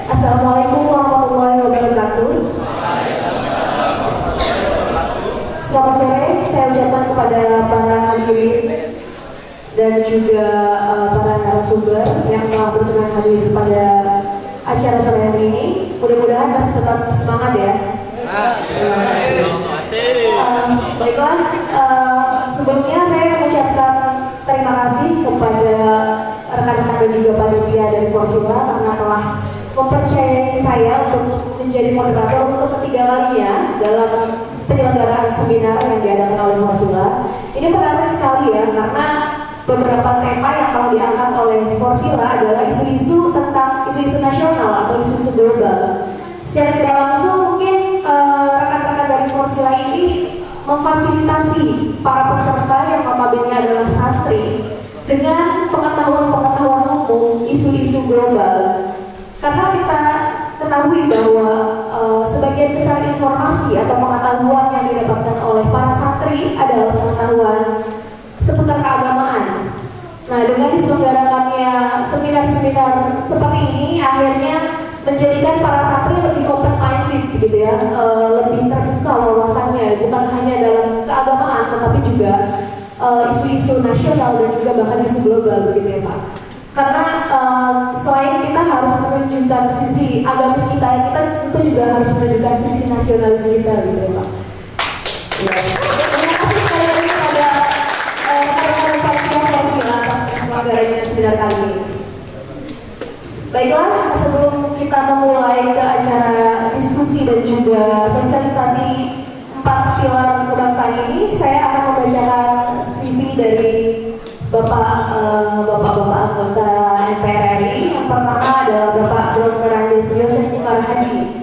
Assalamualaikum warahmatullahi wabarakatuh. Selamat sore, saya ucapkan kepada para hadirin dan juga para narasumber yang telah berkenan hadir pada acara sore hari ini. Mudah-mudahan masih tetap semangat ya. Baiklah, sebelumnya saya mengucapkan terima kasih kepada rekan-rekan dan juga panitia dari Forsila karena telah mempercayai saya untuk menjadi moderator untuk ketiga kalinya dalam penyelenggaraan seminar yang diadakan oleh Forsila. Ini menarik sekali ya, karena beberapa tema yang telah diangkat oleh Forsila adalah isu-isu tentang isu-isu nasional atau isu-isu global. Secara tidak langsung mungkin rekan-rekan dari Forsila ini memfasilitasi para peserta yang notabene adalah santri dengan pengetahuan-pengetahuan umum isu-isu global. Karena kita ketahui bahwa sebagian besar informasi atau pengetahuan yang didapatkan oleh para santri adalah pengetahuan seputar keagamaan. Nah, dengan diselenggarakannya seminar-seminar seperti ini akhirnya menjadikan para santri lebih open minded gitu ya, lebih terbuka wawasannya, bukan hanya dalam keagamaan tetapi juga isu-isu nasional dan juga bahkan isu global begitu ya Pak. Karena selain kita harus menunjukkan sisi agamis kita tentu juga harus menunjukkan sisi nasionalis kita gitu ya Pak. Ya. Terima kasih sekali lagi kepada rekan-rekan panitia Forsila atas penyelenggaranya seminar kali ini. Baiklah, sebelum kita memulai ke acara diskusi dan juga sosialisasi 4 pilar kebangsaan ini, saya akan membacakan CV dari Bapak-bapak anggota MPR RI. Yang pertama adalah Bapak Dr. Andes Yosef Umar Hadi,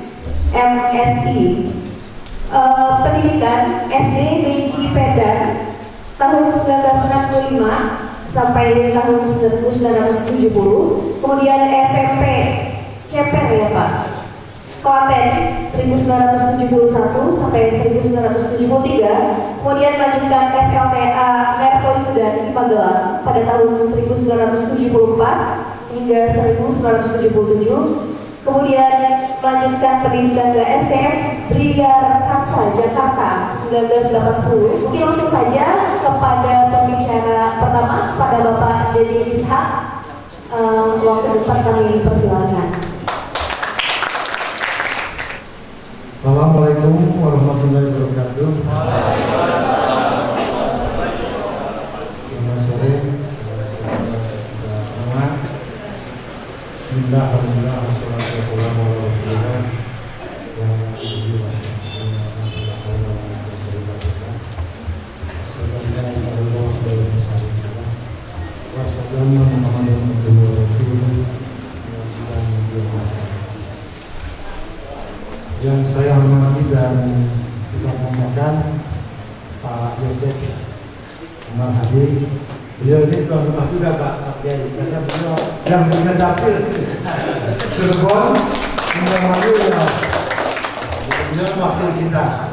MSI. Pendidikan SD Beji Pedan tahun 1965 sampai tahun 1970. Kemudian SMP Ceper ya Pak, Klaten 1971 sampai 1973. Kemudian melanjutkan SLTA Mertoyudan di Magelang pada tahun 1974 hingga 1977. Kemudian melanjutkan pendidikan ke STF Briar Kasa Jakarta 1980. Mungkin langsung saja kepada pembicara pertama, pada Bapak Dedi Ishak. Waktu depan kami persilakan. Assalamualaikum warahmatullahi wabarakatuh. Selamat sore, selamat. Bismillahirrahmanirrahim. Wassalamualaikum warahmatullahi yang saya hormati dan banggakan Pak Yosef Umar Hadi. Beliau ini tuan rumah juga Pak Kiai, karena beliau yang punya dapil Cirebon, Indramayu, beliau wakil kita,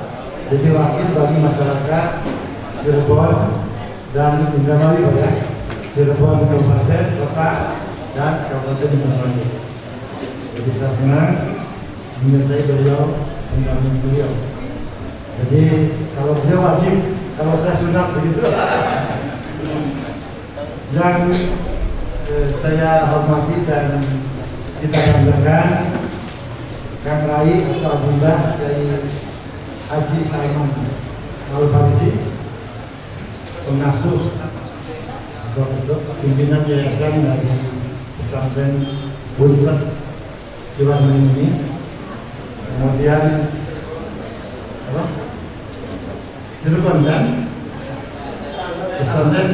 jadi wakil bagi masyarakat Cirebon dan Indramayu ya, Cirebon Kabupaten Kota dan Kabupaten Indramayu. Jadi saya senang menyertai beliau, mendampingi beliau. Jadi kalau beliau wajib, kalau saya sunat begitu. Yang saya hormati dan kita banggakan Kang Rai atau Abdullah dari Haji Saiman Al-Farisi, pengasuh atau pimpinan yayasan dari pesantren Buntet Ciwandan ini. Kemudian apa? Cirebon kan? Pesantren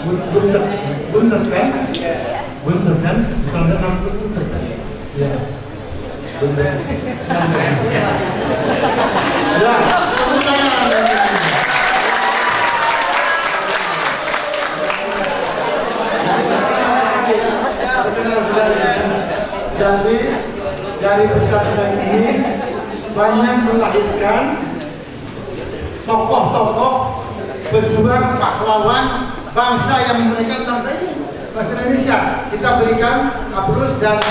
Buntet kan? Buntet kan? Pesantren apa Buntet kan? Ya. Buntet. Ya. Jadi dari pesantren ini banyak melahirkan tokoh-tokoh pejuang pahlawan bangsa yang memberikan bangsa ini, bangsa Indonesia. Kita berikan aplaus dan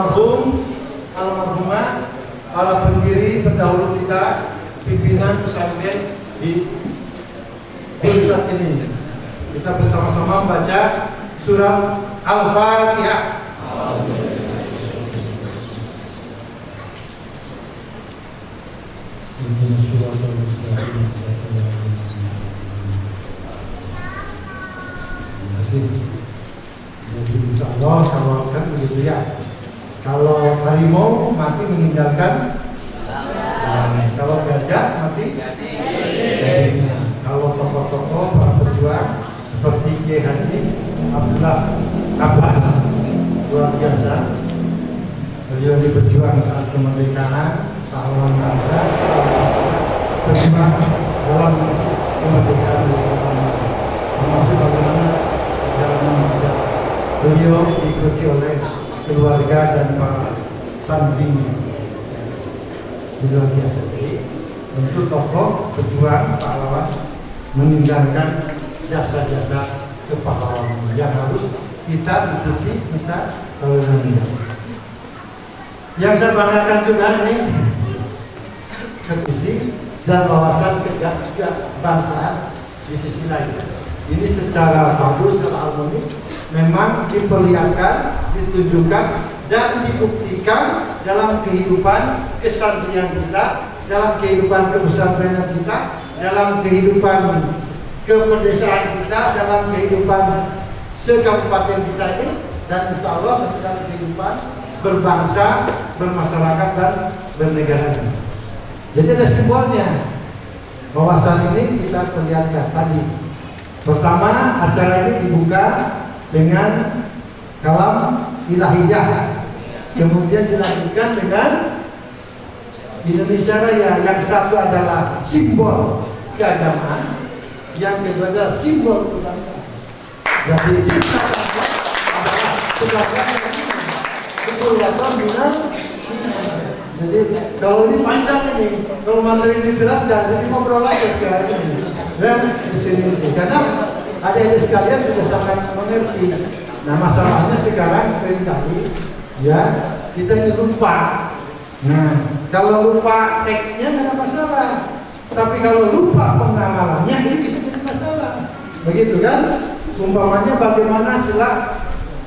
almarhum, almarhumah, para pendiri pendahulu kita, pimpinan pesantren di tempat ini. Kita bersama-sama baca surat Al-Fatihah. Jadi insya Allah kalau kan begitu ya. Kalau harimau mati meninggalkan, kalau gajah mati. Kalau tokoh-tokoh para pejuang seperti Kiai Haji Abdullah Abbas luar biasa. Beliau ini berjuang saat kemerdekaan, pahlawan bangsa, berjuang dalam kemerdekaan, termasuk bagaimana perjalanan sejarah. Beliau diikuti oleh keluarga dan para santri luar biasa. Untuk tokoh pejuang pahlawan meninggalkan jasa-jasa kepahlawanan yang harus kita ikuti, kita lalui. Yang saya banggakan juga nih kondisi dan wawasan kebangsaan di sisi lain. Ini secara bagus, secara harmonis memang diperlihatkan, ditunjukkan dan dibuktikan dalam kehidupan kesantrian kita, dalam kehidupan kepesantrenan kita, dalam kehidupan kepedesaan kita, dalam kehidupan sekabupaten kita ini, dan insya Allah dalam kehidupan berbangsa, bermasyarakat dan bernegara. Jadi ada simbolnya. Wawasan ini kita perlihatkan tadi. Pertama, acara ini dibuka dengan kalam ilahiyah, kemudian dilanjutkan dengan Indonesia Raya. Yang satu adalah simbol keagamaan, yang kedua adalah simbol kebangsaan. Jadi cinta adalah sebagai kedaulatan bilang. Jadi kalau ini panjang ini, kalau materi ini jelaskan, jadi ngobrol aja sekarang ini. Dan di sini karena adik-adik sekalian sudah sangat mengerti. Nah masalahnya sekarang seringkali ya kita ini lupa. Nah kalau lupa teksnya tidak ada masalah, tapi kalau lupa pengamalannya ini bisa jadi masalah. Begitu kan? Umpamanya bagaimana sila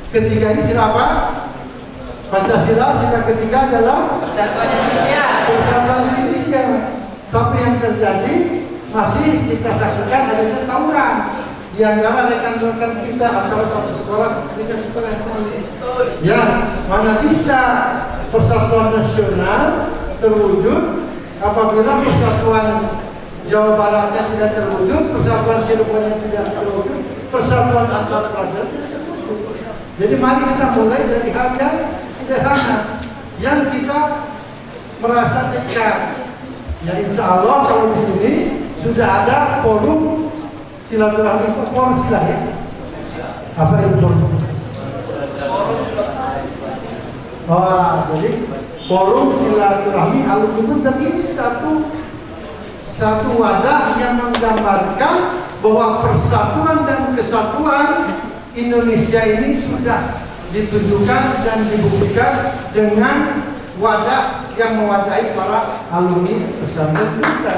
ketiga ini sila apa? Pancasila, sila ketiga adalah Persatuan Indonesia. Persatuan Indonesia. Tapi yang terjadi masih kita saksikan adanya tawuran di antara rekan-rekan kita antara satu sekolah dengan sekolah yang lain. Ya, mana bisa persatuan nasional terwujud apabila persatuan Jawa Baratnya tidak terwujud, persatuan Cirebonnya tidak terwujud, persatuan antar prajurit tidak terwujud. Jadi mari kita mulai dari hal yang sederhana yang kita merasa dekat. Ya insya Allah kalau di sini sudah ada forum silaturahmi, forum sila ya. Apa itu forum? Oh, jadi forum silaturahmi alumni dan ini satu wadah yang menggambarkan bahwa persatuan dan kesatuan Indonesia ini sudah ditunjukkan dan dibuktikan dengan wadah yang mewadahi para alumni pesantren kita.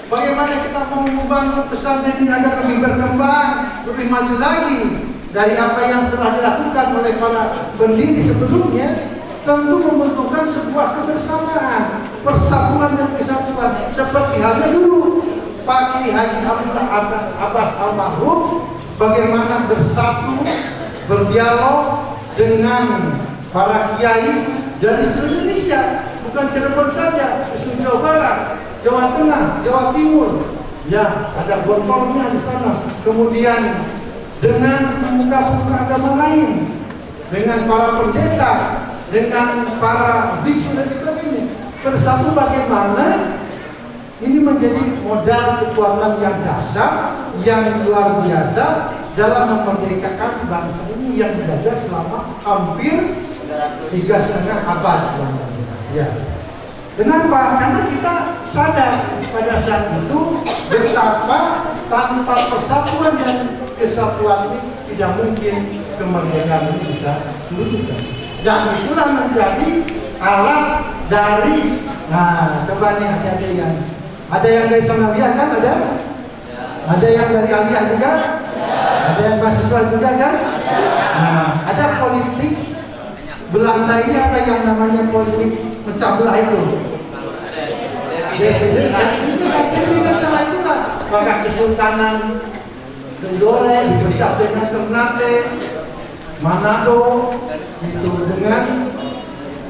Bagaimana kita membangun pesantren ini agar lebih berkembang, lebih maju lagi dari apa yang telah dilakukan oleh para pendiri sebelumnya? Tentu membutuhkan sebuah kebersamaan, persatuan dan kesatuan seperti halnya dulu Pak Kiai Haji Abdullah Abbas almarhum bagaimana bersatu, berdialog dengan para kiai dari seluruh Indonesia, bukan Cirebon saja, di seluruh Jawa Barat, Jawa Tengah, Jawa Timur, ya ada Gontornya di sana. Kemudian dengan pemuka-pemuka agama lain, dengan para pendeta, dengan para biksu dan sebagainya. Bersatu bagaimana? Ini menjadi modal kekuatan yang dahsyat, yang luar biasa dalam memerdekakan bangsa ini yang dijajah selama hampir 3,5 abad. Ya. Kenapa? Karena kita sadar pada saat itu betapa tanpa persatuan dan kesatuan ini tidak mungkin kemerdekaan ini bisa diwujudkan. Dan itulah menjadi alat dari, nah coba nih ada yang dari Sanawiyah kan ada? Ada yang dari Aliyah juga? Ada yang mahasiswa juga kan? Nah, ada politik belanda ini apa yang namanya politik pecah belah itu? DPD kan sama itulah. Maka Kesultanan Sendore dipecah dengan Ternate, Manado itu dengan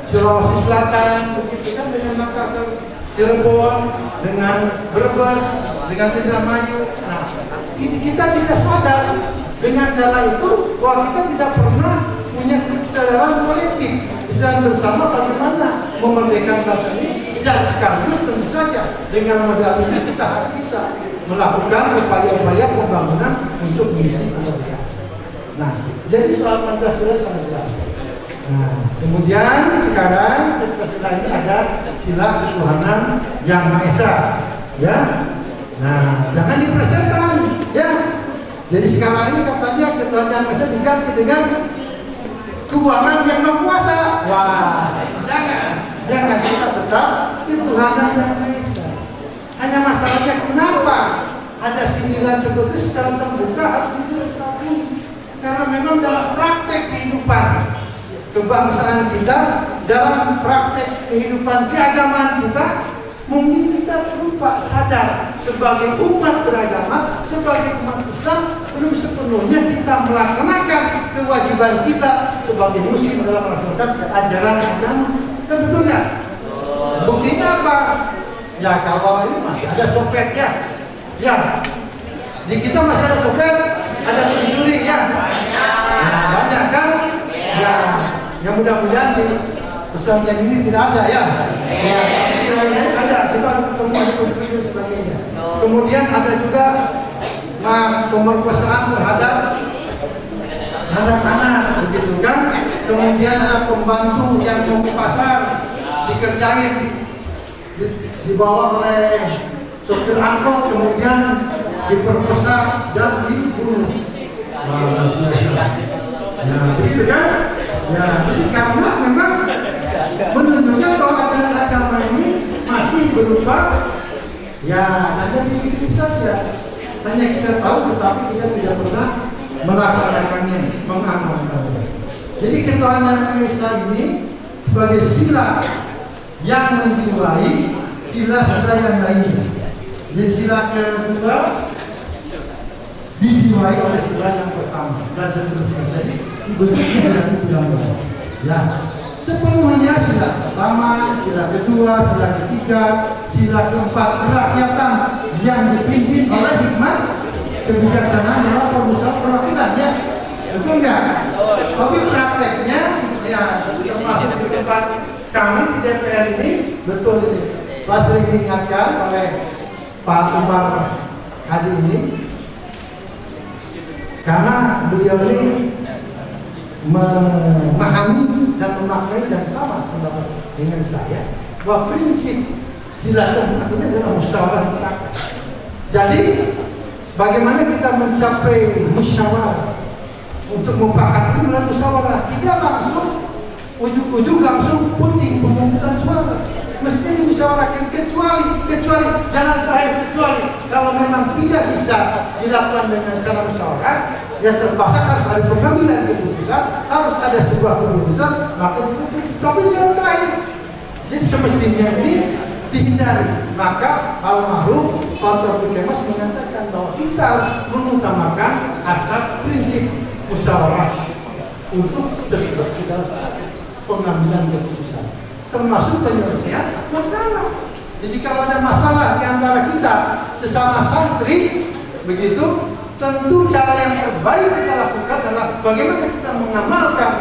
Sulawesi Selatan, begitu kan dengan Makassar, Cirebon, dengan Brebes, dengan Indramayu. Nah, kita tidak sadar dengan cara itu bahwa kita tidak pernah punya kesadaran politik, kesadaran bersama bagaimana memerdekakan bangsa ini, dan sekaligus tentu saja dengan modal ini kita bisa melakukan upaya-upaya pembangunan untuk mengisi kemerdekaan. Nah, jadi soal Pancasila sangat jelas. Nah, kemudian sekarang Pancasila ini ada sila ketuhanan yang Maha Esa, ya. Nah, jangan dipersetan, ya. Jadi sekarang ini katanya ketuhanan yang Maha Esa diganti dengan keuangan yang Maha Kuasa. Wah, jangan kita tetap ketuhanan yang Maha Esa. Hanya masalahnya kenapa ada sindiran seperti itu secara terbuka harus diketahui. Karena memang dalam praktek kehidupan kebangsaan kita, dalam praktek kehidupan keagamaan kita, mungkin kita lupa sadar sebagai umat beragama, sebagai umat Islam, belum sepenuhnya kita melaksanakan kewajiban kita sebagai muslim dalam melaksanakan ajaran agama. Kan betul nggak? Buktinya apa? Ya kalau ini masih ada copet ya, di kita masih ada copet, ada pencuri ya, banyak kan? Ya mudah-mudahan di pesantren ini tidak ada ya. Di lain-lain ada, kita ada pertemuan pencuri dan sebagainya. Kemudian ada juga pemerkosaan terhadap anak-anak, begitu kan? Kemudian ada pembantu yang mau ke pasar dikerjain, dibawa oleh sopir angkot, kemudian diperkosa dan dibunuh. Ya, begitu kan? Ya, jadi karena memang menunjukkan bahwa ajaran agama ini masih berupa ya hanya dipikir saja, hanya kita tahu tetapi kita tidak pernah melaksanakannya, mengamalkannya. Jadi ketuhanan Maha Esa ini sebagai sila yang menjiwai sila-sila yang lainnya. Jadi sila kedua dijiwai oleh sila yang pertama dan seterusnya. Jadi bentuknya dari bilang ya sepenuhnya sila pertama, sila kedua, sila ketiga, sila keempat kerakyatan yang dipimpin oleh hikmah kebijaksanaan dalam permusyawaratan perwakilan ya, betul nggak? Tapi prakteknya ya termasuk di tempat kami di DPR ini betul ini. Saya sering diingatkan oleh Pak Umar Hadi ini karena beliau ini memahami dan memaknai dan sama pendapat dengan saya bahwa prinsip sila keempat ini adalah musyawarah mufakat. Jadi bagaimana kita mencapai musyawarah untuk mufakat itu melalui musyawarah, tidak langsung ujuk-ujuk langsung puting pemungutan suara, mesti dimusyawarahkan kecuali jalan terakhir, kecuali kalau memang tidak bisa dilakukan dengan cara musyawarah, ya terpaksa harus ada pengambilan keputusan, harus ada sebuah keputusan, maka tapi jalan terakhir. Jadi semestinya ini dihindari. Maka almarhum Dr. Kemas mengatakan bahwa kita harus mengutamakan asas prinsip musyawarah untuk segala pengambilan keputusan, termasuk penyelesaian masalah. Jadi kalau ada masalah di antara kita sesama santri, begitu, tentu cara yang terbaik kita lakukan adalah bagaimana kita mengamalkan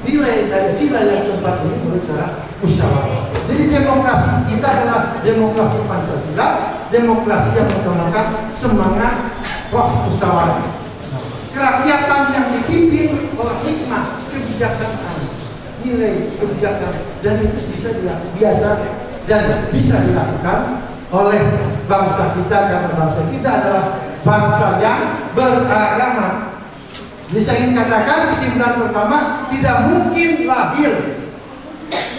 nilai dari sila yang keempat ini melalui cara musyawarah. Jadi demokrasi kita adalah demokrasi Pancasila, demokrasi yang menggunakan semangat roh musyawarah. Kerakyatan yang dipimpin oleh hikmah kebijaksanaan, nilai kebijaksanaan, dan itu bisa dilakukan oleh bangsa kita karena bangsa kita adalah bangsa yang beragama. Ini saya ingin katakan kesimpulan pertama, tidak mungkin lahir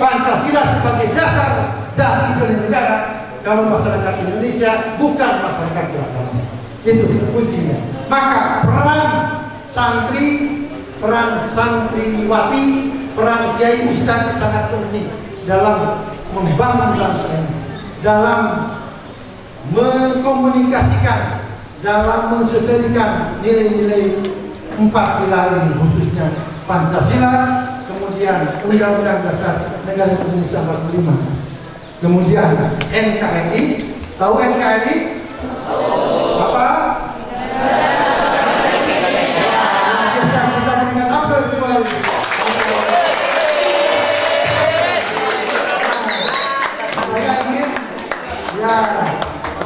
Pancasila sebagai dasar dari ideologi negara kalau masyarakat Indonesia bukan masyarakat beragama. Itu kuncinya. Maka peran santri, peran santriwati, peran kiai ustadz sangat penting dalam membangun bangsa ini, dalam mengkomunikasikan, dalam mensosialisasikan nilai-nilai 4 pilar ini, khususnya Pancasila, kemudian Undang-Undang Dasar Negara Indonesia 45, kemudian NKRI. Tahu NKRI? Apa? Biasa kita mendengar apa itu? Saya ingin ya,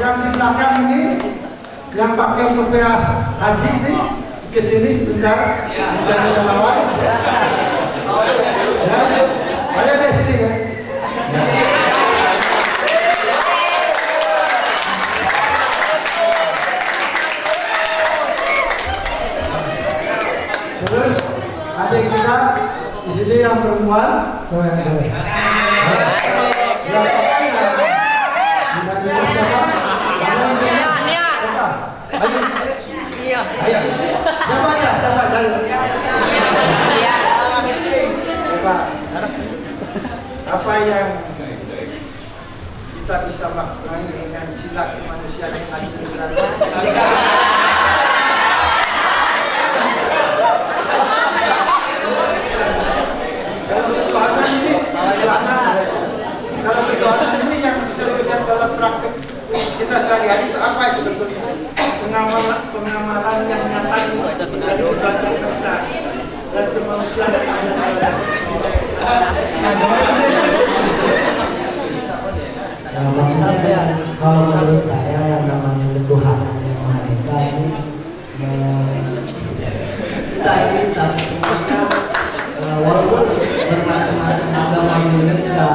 yang di belakang ini, yang pakai kopiah haji ini, kesini sebentar, jangan lawan. Ya, ayo di sini ya. Terus adik kita di sini yang perempuan, tuh yang boleh. Ayo, siapa ya? Siapa dari? Apa yang kita bisa maknai dengan sila kemanusiaan yang ada? Kalau ketuhanan ini, kalau ketuhanan ini yang bisa dilihat dalam praktek kita sehari-hari itu apa sebetulnya? Pengamalan yang nyata itu dari berbagai bangsa dan kemanusiaan yang ada. Maksudnya kalau menurut saya yang namanya ketuhanan yang Maha Esa ini kita ini semuanya walaupun bermacam-macam agama Indonesia,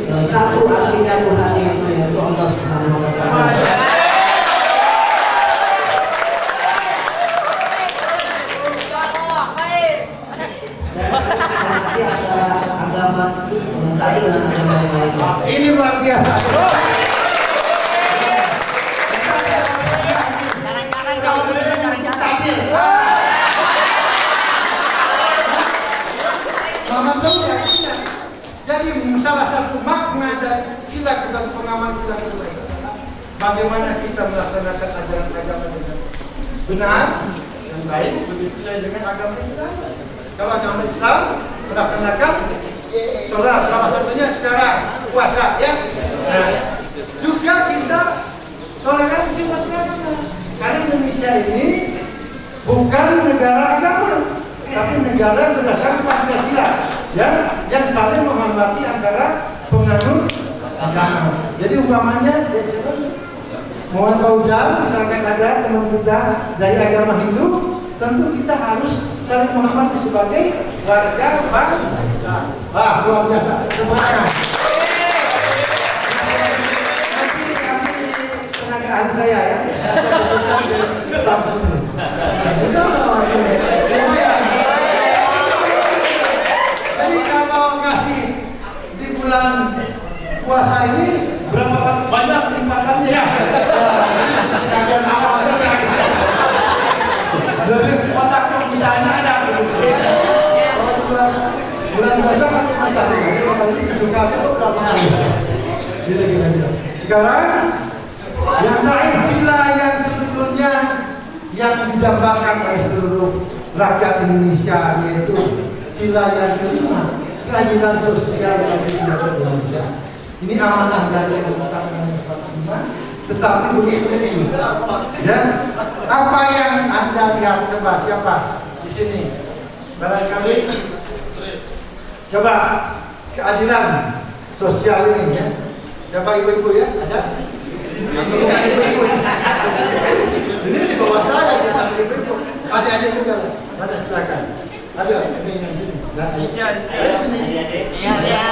cuma satu aslinya Tuhan itu yaitu Allah Subhanahu Wa Taala. Ini luar biasa. Jadi salah satu makna dari sila dan pengamal sila kedua, bagaimana kita melaksanakan ajaran agama dengan benar dan baik, begitu sesuai dengan agama Islam. Kalau agama Islam melaksanakan sholat, salah satunya sekarang puasa ya. Nah, juga kita toleransi umat beragama. Karena Indonesia ini bukan negara agama, tapi negara berdasarkan Pancasila yang saling menghormati antara penganut agama. Jadi umpamanya, mohon Fauzan, misalkan ada teman kita dari agama Hindu, tentu kita harus saling menghormati sebagai warga bangsa. Wah, luar biasa. Semuanya. Nanti tenaga ahli saya ya. Saya butuhkan di staf sini. Jadi kalau ngasih di bulan puasa ini berapa banyak limpatannya ya? Sekian awalnya. Jadi otak perusahaannya ada. Bulan puasa kan cuma satu kali, kalau ini juga berapa kali? Gila. Sekarang yang terakhir sila yang sebetulnya yang didambakan oleh seluruh rakyat Indonesia, yaitu sila yang kelima, keadilan sosial yang dijaga Indonesia. Ini amanah dari Undang-Undang 45, tetapi begitu. Dan apa yang Anda lihat, coba siapa di sini? Barangkali coba keadilan sosial ini ya. Coba ibu-ibu ya, ada? Bukan ibu-ibu. Ini di bawah saya ya, tapi ibu-ibu. Ada juga. Ada silakan. Ada ini yang sini. Ada sini. Iya.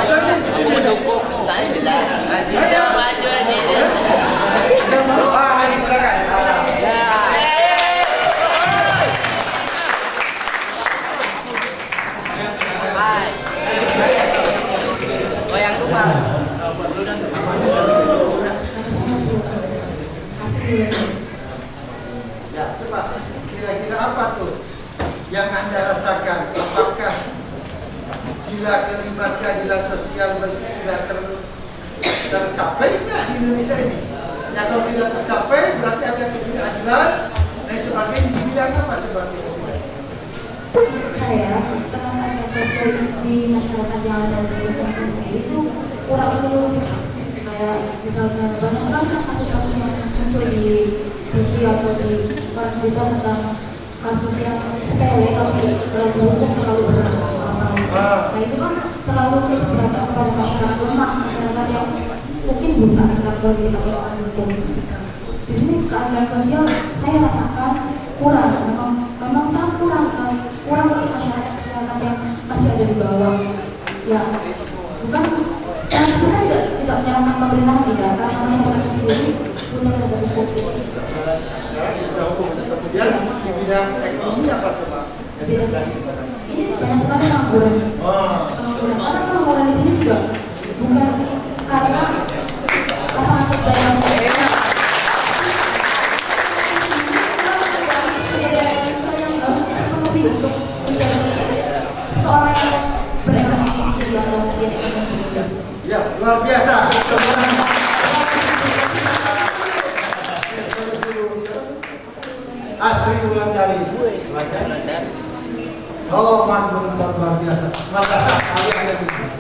Aku mendukung saya jelas. Maju aja. Ini silakan. Ya, coba kira-kira apa tuh yang Anda rasakan? Apakah sila kelima keadilan sosial sudah tercapai nggak di Indonesia ini? Ya kalau tidak tercapai berarti ada ketidakadilan dan sebagainya. Di bidang apa coba? Saya tenaga sosial di masyarakat yang ada di Indonesia sendiri itu kurang menyeluruh. Kayak misalnya banyak sekali kasus-kasus yang muncul di TV atau di berita tentang kasus yang sepele tapi dalam hukum terlalu berat. Nah itu kan terlalu berat kepada masyarakat lemah, masyarakat yang mungkin buta terhadap keadilan hukum. Di sini keadilan sosial saya rasakan kurang, memang sangat kurang bagi masyarakat yang masih ada di bawah. Ya, bukan sebenarnya tidak menyalahkan pemerintah tidak, karena masyarakat sendiri punya negara hukum. Sekarang di bidang hukum, kemudian di bidang ekonomi apa coba? Ini banyak sekali pengangguran. Karena pengangguran di sini juga bukan karena lapangan kerja yang untuk menjadi seorang yang berekonomi yang kemudian Ya, luar biasa. Astri Wulandari. Oh, mantul luar biasa. Makassar kali ada di sini.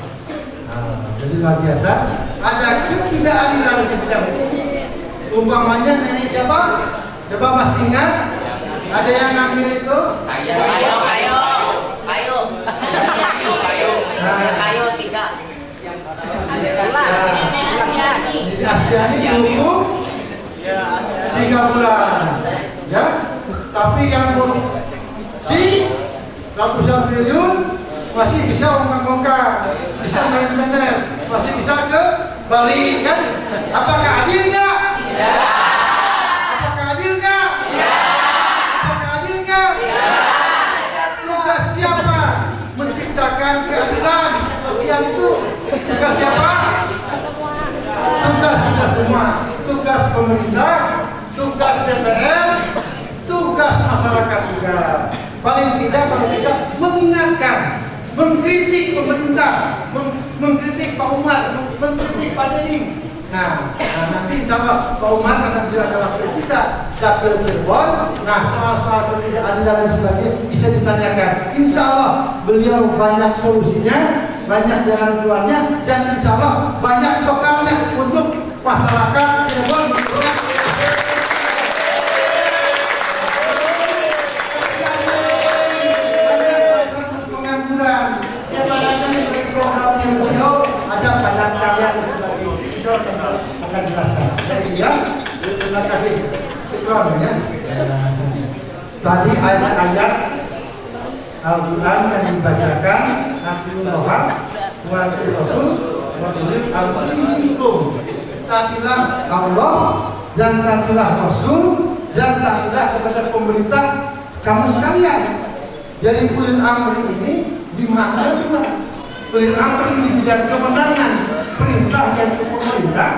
Jadi luar biasa. Ada ketidakadilan di bidang hukum. Umpamanya nenek siapa? Coba Mas ingat. Ada yang ngambil itu? Kayu 3. Jadi Astiani dihukum 3 bulan, ya. Tapi yang si ratusan triliun masih bisa ongkang-ongkang, bisa main tenis, masih bisa ke Bali, kan? Apakah adil nggak? Ya. Apakah adil nggak? Ya. Apakah adil nggak? Ya. Tugas siapa menciptakan keadilan sosial itu? Tugas siapa? Tugas kita semua. Tugas pemerintah, tugas DPR, tugas masyarakat juga. Paling tidak kalau kita mengingatkan, mengkritik pemerintah, mengkritik Pak Umar, mengkritik Pak Deddy. Nah, nanti insya Allah Pak Umar akan bila ada waktu kita dapil Cirebon. Nah, soal-soal ketidakadilan dan sebagainya bisa ditanyakan. Insya Allah beliau banyak solusinya, banyak jalan keluarnya, dan insya Allah banyak bekalnya untuk masyarakat Cirebon. Pengangguran, yang mana dari programnya beliau ada padat karya dan sebagainya. Akan jelaskan. Jadi ya, terima kasih. Sekurangnya tadi ayat-ayat Al-Quran yang dibacakan Nabiullah wa Rasul wa ulil amri minkum. Taatilah Allah dan taatilah Rasul dan taatilah kepada pemerintah kamu sekalian. Jadi ulil amri ini dimaknai juga. Ulil amri di bidang kemenangan perintah yang ke pemerintah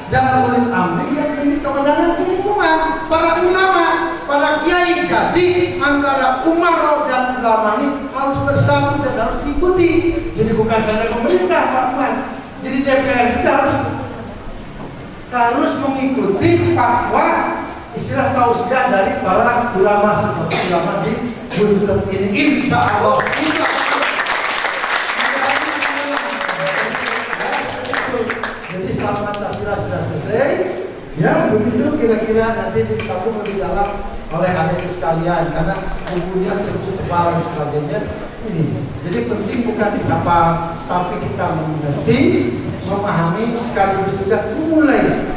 dan ulil amri yang di kemenangan keilmuan para ulama, para kiai. Jadi antara umaro dan ulama ini harus bersatu dan harus diikuti. Jadi bukan saja pemerintah, Pak Puan. Jadi DPR juga harus mengikuti fatwa istilah tausiah dari para ulama seperti ulama di Buntut ini. Insya Allah. Jadi selama Pancasila sudah selesai, ya begitu kira-kira nanti disambung lebih dalam oleh adik sekalian karena bukunya cukup tebal dan sebagainya ini. Jadi penting bukan apa, tapi kita mengerti, memahami sekaligus juga mulai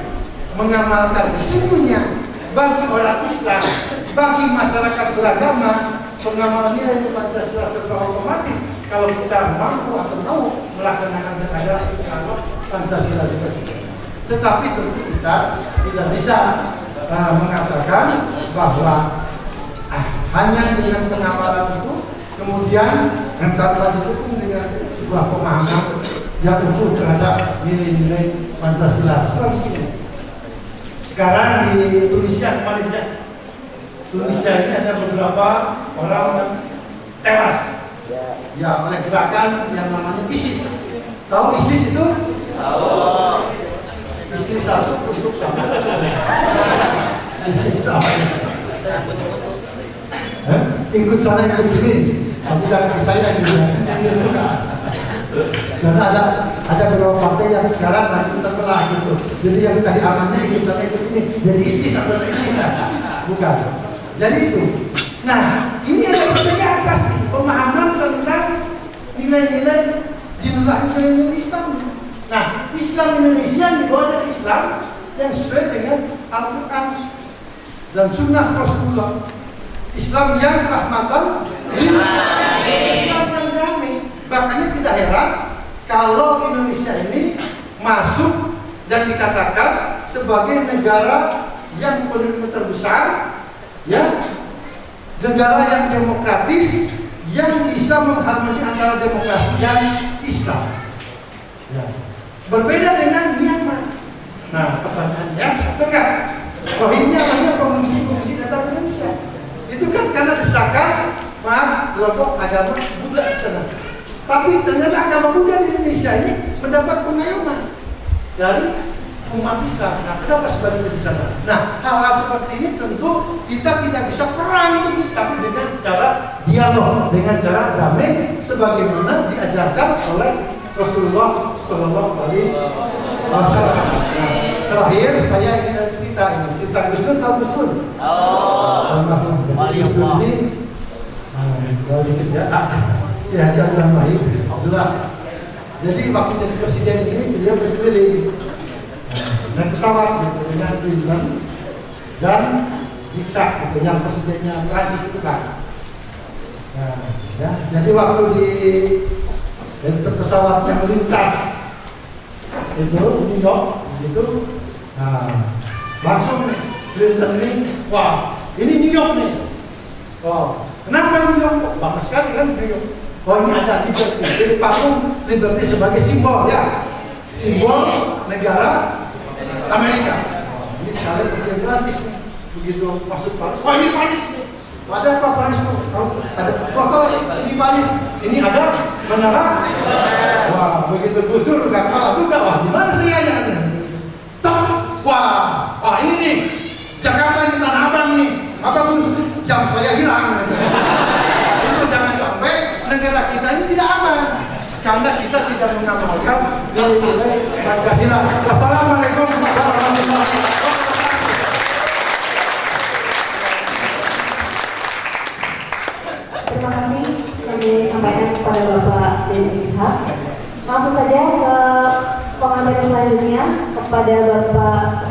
mengamalkan. Sesungguhnya bagi orang Islam, bagi masyarakat beragama, pengamalan nilai Pancasila secara otomatis kalau kita mampu atau mau melaksanakan adalah Pancasila juga. Tetapi tentu kita tidak bisa mengatakan bahwa hanya dengan pengamalan itu kemudian tanpa didukung dengan sebuah pemahaman yang utuh terhadap nilai-nilai Pancasila. Sekarang di Tunisia sebaliknya. Tunisia ini ada beberapa orang yang tewas. Ya, oleh gerakan yang namanya ISIS. Tahu ISIS itu? Tahu. Istri satu untuk sama. ISIS itu apa? Ikut sana ikut sini. Tapi jangan saya juga. Karena ada beberapa partai yang sekarang lagi terbelah gitu. Jadi yang cari amannya ikut sana ikut sini. Jadi ISIS atau ISIS? Bukan. Jadi itu. Nah, ini ada perbedaan pasti. Pemahaman tentang nilai-nilai nilai Islam. Nah, Islam Indonesia yang dibawa dari Islam yang sesuai dengan Al-Quran dan Sunnah Rasulullah. Islam yang rahmatan lil alamin. Islam yang damai. Makanya tidak heran kalau Indonesia ini masuk dan dikatakan sebagai negara yang penduduk terbesar, ya, negara yang demokratis, yang bisa mengharmonisasi antara demokrasi dan Islam. Ya. Berbeda dengan Myanmar. Nah, pertanyaannya, enggak. Rohingya hanya pengungsi datang ke Indonesia. Itu kan karena desakan, maaf, kelompok agama Buddha di sana. Tapi ternyata agama Buddha di Indonesia ini mendapat pengayoman dari umat Islam. Nah, kenapa sebaliknya di sana? Nah, hal-hal seperti ini tentu kita tidak bisa perang begitu, tapi dengan cara dialog, dengan cara damai, sebagaimana diajarkan oleh Rasulullah Shallallahu Alaihi Wasallam. Nah, terakhir saya ingin cerita Gus Dur, tahu Gus Dur? Almarhum. Gus Dur ini, kalau dikit ya, dia bulan baik, jelas. Jadi waktu jadi presiden ini beliau berkeliling naik pesawat gitu, dengan Clinton dan Zigzag gitu, yang presidennya Prancis itu kan. Nah, ya, jadi waktu di pesawat yang melintas itu New York gitu, nah langsung Clinton ini, wah ini New York nih, oh kenapa New York? Bagus sekali kan New York. Oh ini ada Liberty, jadi patung Liberty sebagai simbol ya, simbol negara Amerika. Ini sekarang presiden Prancis nih, begitu masuk Paris, wah ini Paris nih. Ada apa Paris? Ada kota di Paris. Ini ada menara. Wah, begitu Gus Dur nggak kalah juga. Wah, di mana saya ya? Wah, ini nih Jakarta ini Tanah Abang nih. Apa Gus Dur? Jam saya hilang. Itu jangan sampai negara kita ini tidak aman karena kita tidak mengamalkan nilai-nilai Pancasila. Wassalamualaikum warahmatullahi wabarakatuh. Terima kasih yang disampaikan kepada Bapak Deddy Ishak. Langsung saja ke pengantin selanjutnya kepada Bapak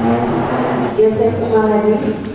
Yosef Umar Hadi.